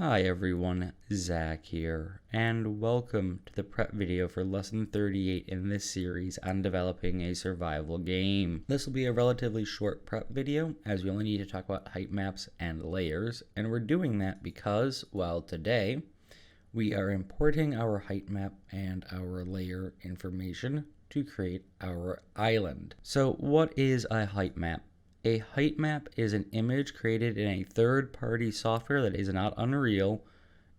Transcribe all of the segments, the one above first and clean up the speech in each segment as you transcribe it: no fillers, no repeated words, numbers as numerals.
Hi everyone, Zach here, and welcome to the prep video for lesson 38 in this series on developing a survival game. This will be a relatively short prep video as we only need to talk about height maps and layers, and we're doing that because, well, today we are importing our height map and our layer information to create our island. So what is a height map? A height map is an image created in a third-party software that is not Unreal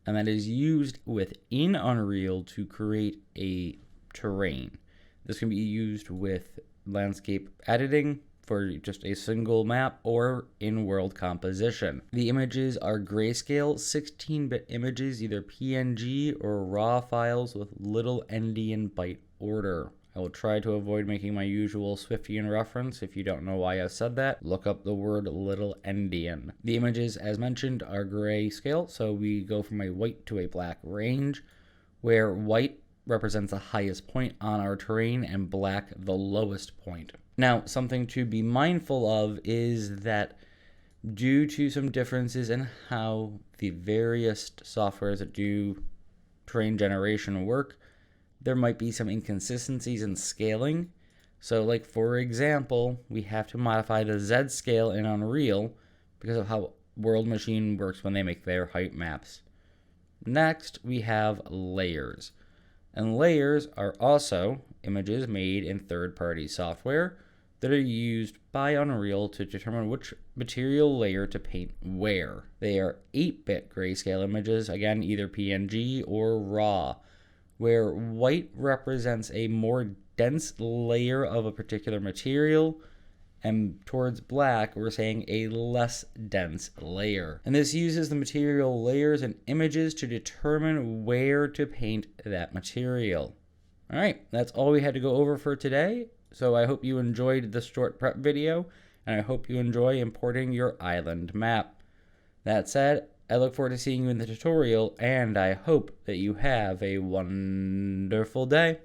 and that is used within Unreal to create a terrain. This can be used with landscape editing for just a single map or in world composition. The images are grayscale 16-bit images, either PNG or RAW files with little endian byte order. I will try to avoid making my usual Swiftian reference. If you don't know why I said that, look up the word little endian. The images, as mentioned, are grayscale, so we go from a white to a black range, where white represents the highest point on our terrain and black the lowest point. Now, something to be mindful of is that due to some differences in how the various softwares that do terrain generation work, there might be some inconsistencies in scaling. So like for example, we have to modify the Z scale in Unreal because of how World Machine works when they make their height maps. Next, we have layers. And layers are also images made in third-party software that are used by Unreal to determine which material layer to paint where. They are 8-bit grayscale images, again, either PNG or RAW, where white represents a more dense layer of a particular material, and towards black, we're saying a less dense layer. And this uses the material layers and images to determine where to paint that material. All right, that's all we had to go over for today. So I hope you enjoyed this short prep video, and I hope you enjoy importing your island map. That said, I look forward to seeing you in the tutorial, and I hope that you have a wonderful day.